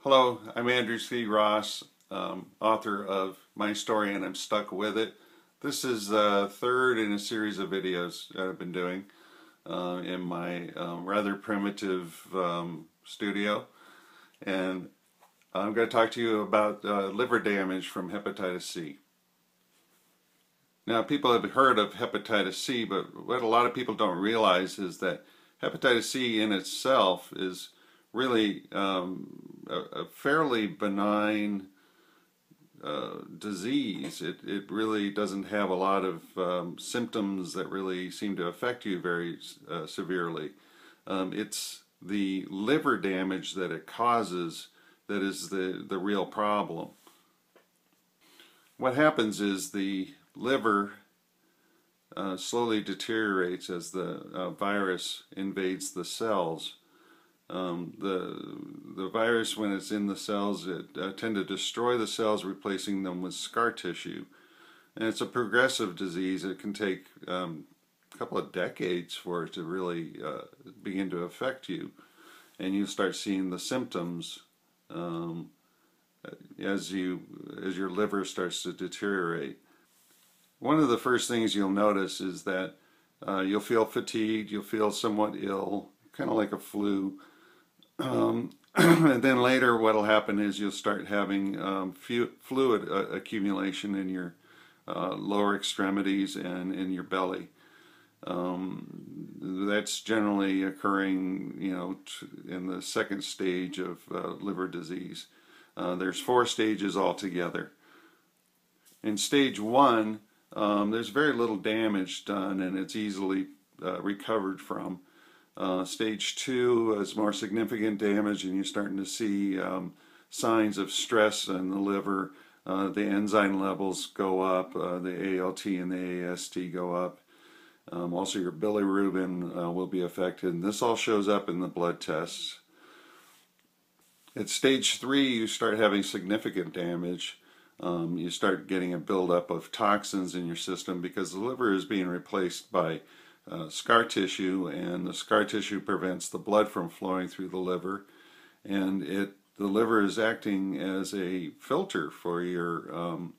Hello, I'm Andrew C. Ross, author of My Story and I'm Stuck With It. This is the third in a series of videos that I've been doing in my rather primitive studio. And I'm going to talk to you about liver damage from hepatitis C. Now, people have heard of hepatitis C, but what a lot of people don't realize is that hepatitis C in itself is really a fairly benign disease. It really doesn't have a lot of symptoms that really seem to affect you very severely. It's the liver damage that it causes that is the real problem. What happens is the liver slowly deteriorates as the virus invades the cells. The virus, when it's in the cells, it tend to destroy the cells, replacing them with scar tissue. And it's a progressive disease. It can take a couple of decades for it to really begin to affect you, and you start seeing the symptoms as your liver starts to deteriorate. One of the first things you'll notice is that you'll feel fatigued, you'll feel somewhat ill, kind of like a flu. And then later what will happen is you'll start having fluid accumulation in your lower extremities and in your belly. That's generally occurring, in the second stage of liver disease. There's 4 stages altogether. In stage 1, there's very little damage done and it's easily recovered from. Stage 2 is more significant damage, and you're starting to see signs of stress in the liver. The enzyme levels go up, the ALT and the AST go up. Also your bilirubin will be affected, and this all shows up in the blood tests. At stage 3, you start having significant damage. You start getting a buildup of toxins in your system because the liver is being replaced by scar tissue, and the scar tissue prevents the blood from flowing through the liver, and the liver is acting as a filter for your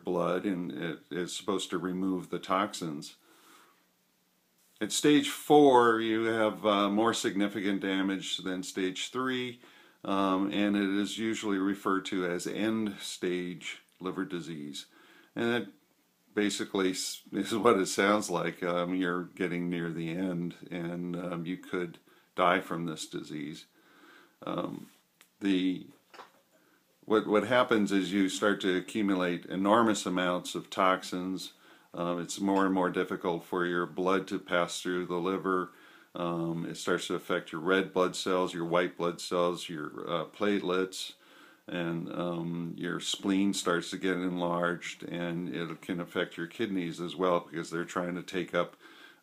blood, and it is supposed to remove the toxins. At stage 4, you have more significant damage than stage 3, and it is usually referred to as end stage liver disease, and it basically is what it sounds like. You're getting near the end, and you could die from this disease. What happens is you start to accumulate enormous amounts of toxins. It's more and more difficult for your blood to pass through the liver. It starts to affect your red blood cells, your white blood cells, your platelets, and your spleen starts to get enlarged, and it can affect your kidneys as well because they're trying to take up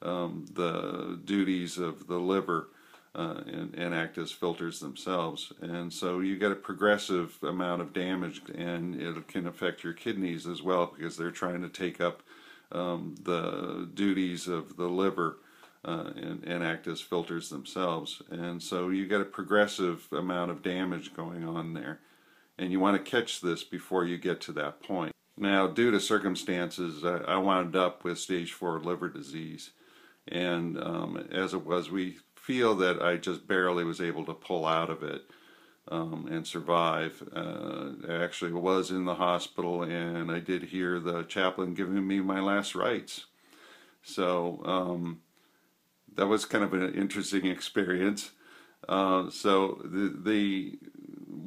the duties of the liver and act as filters themselves. And so you get a progressive amount of damage, and it can affect your kidneys as well because they're trying to take up the duties of the liver and act as filters themselves. And so you get a progressive amount of damage going on there. And you want to catch this before you get to that point. Now, due to circumstances, I wound up with stage 4 liver disease. And as it was, we feel that I just barely was able to pull out of it and survive. I actually was in the hospital, and I did hear the chaplain giving me my last rites. So that was kind of an interesting experience. So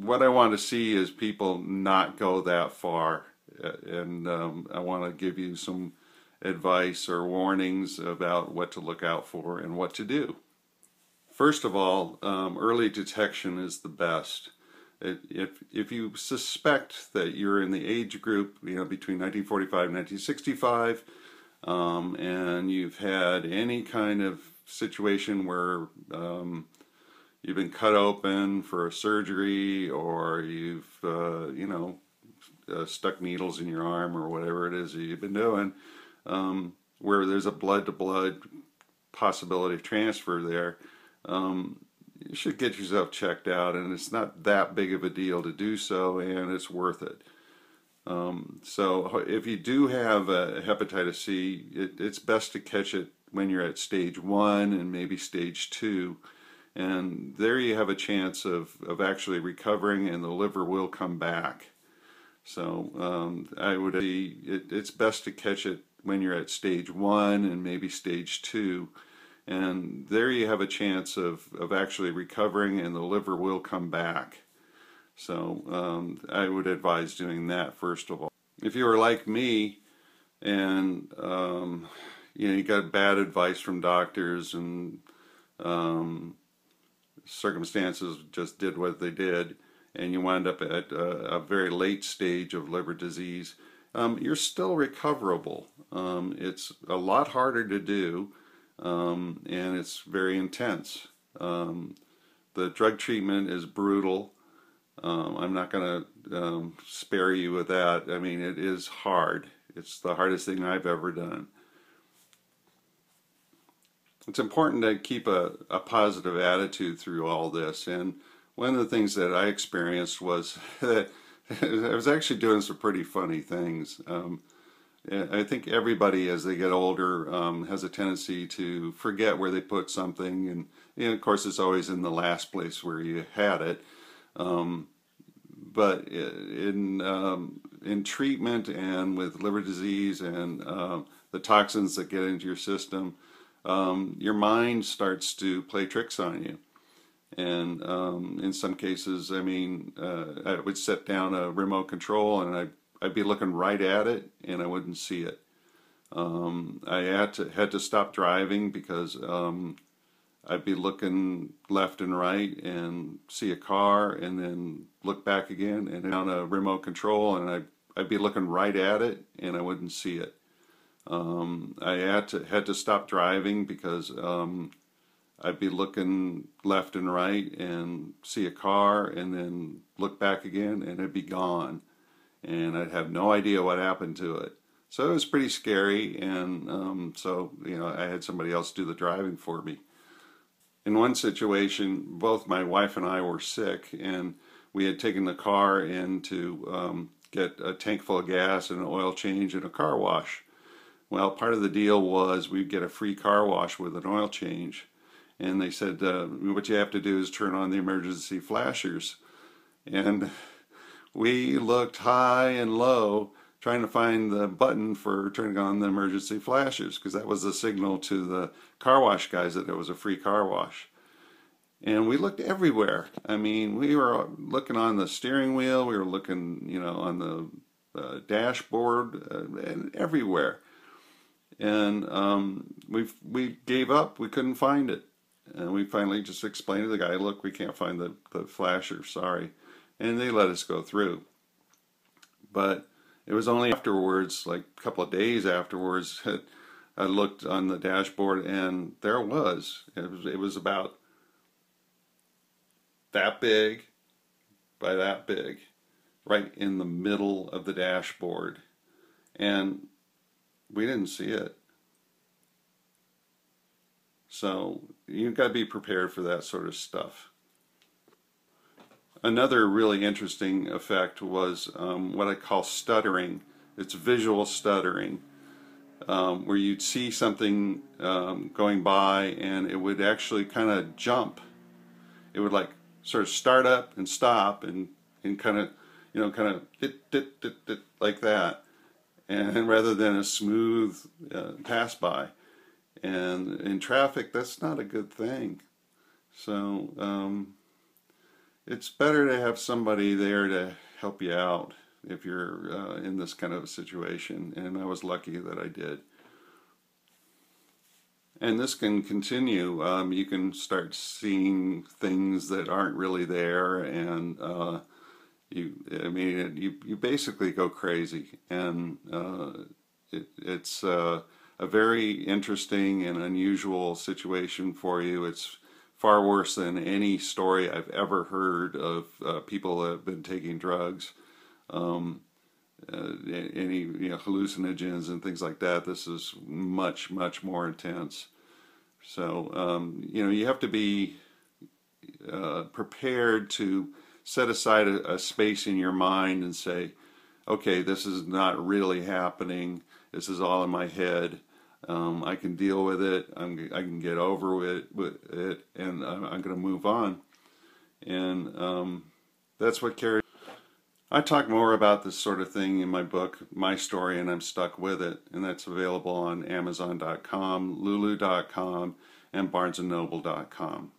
what I want to see is people not go that far, and I want to give you some advice or warnings about what to look out for and what to do. First of all, early detection is the best. If you suspect that you're in the age group, between 1945 and 1965, and you've had any kind of situation where you've been cut open for a surgery, or you've, stuck needles in your arm, or whatever it is that you've been doing, where there's a blood-to-blood possibility of transfer there, you should get yourself checked out, and it's not that big of a deal to do so, and it's worth it. So if you do have hepatitis C, it's best to catch it when you're at stage 1 and maybe stage 2. And there you have a chance of actually recovering, and the liver will come back. So I would say it's best to catch it when you're at stage 1 and maybe stage 2. And there you have a chance of actually recovering, and the liver will come back. So I would advise doing that first of all. If you were like me and you got bad advice from doctors, and circumstances just did what they did, and you wind up at a very late stage of liver disease, you're still recoverable. It's a lot harder to do, and it's very intense. The drug treatment is brutal. I'm not going to spare you with that. I mean, it is hard. It's the hardest thing I've ever done. It's important to keep a positive attitude through all this. And one of the things that I experienced was that I was actually doing some pretty funny things. I think everybody, as they get older, has a tendency to forget where they put something. And of course, it's always in the last place where you had it. But in treatment and with liver disease and the toxins that get into your system, your mind starts to play tricks on you. And in some cases, I mean, I would set down a remote control, and I'd be looking right at it, and I wouldn't see it. I had to stop driving because I'd be looking left and right and see a car, and then look back again, and down a remote control, and I'd be looking right at it, and I wouldn't see it. I had to stop driving because I'd be looking left and right and see a car, and then look back again, and it'd be gone, and I'd have no idea what happened to it. So it was pretty scary, and so I had somebody else do the driving for me. In one situation, both my wife and I were sick, and we had taken the car in to get a tank full of gas and an oil change and a car wash. Well, part of the deal was we'd get a free car wash with an oil change. And they said, what you have to do is turn on the emergency flashers. And we looked high and low trying to find the button for turning on the emergency flashers, because that was the signal to the car wash guys that there was a free car wash. And we looked everywhere. I mean, we were looking on the steering wheel, we were looking, on the dashboard, and everywhere. And we gave up. We couldn't find it. And we finally just explained to the guy, look, we can't find the flasher, sorry. And they let us go through. But it was only afterwards, like a couple of days afterwards, that I looked on the dashboard, and there it was. It was about that big by that big, right in the middle of the dashboard. And we didn't see it. So you've got to be prepared for that sort of stuff. Another really interesting effect was what I call stuttering. It's visual stuttering, where you'd see something going by, and it would actually kind of jump. It would like sort of start up and stop, and kind of, like that. And rather than a smooth pass by. And in traffic, that's not a good thing. So it's better to have somebody there to help you out if you're in this kind of a situation. And I was lucky that I did. And this can continue. You can start seeing things that aren't really there, and you basically go crazy. And it's a very interesting and unusual situation for you. It's far worse than any story I've ever heard of people that have been taking drugs, any hallucinogens and things like that. This is much, much more intense. So you have to be prepared to set aside a space in your mind and say, okay, this is not really happening. This is all in my head. I can deal with it. I can get over with it, and I'm going to move on. And that's what carries. I talk more about this sort of thing in my book, My Story, and I'm Stuck with It. And that's available on Amazon.com, Lulu.com, and BarnesandNoble.com.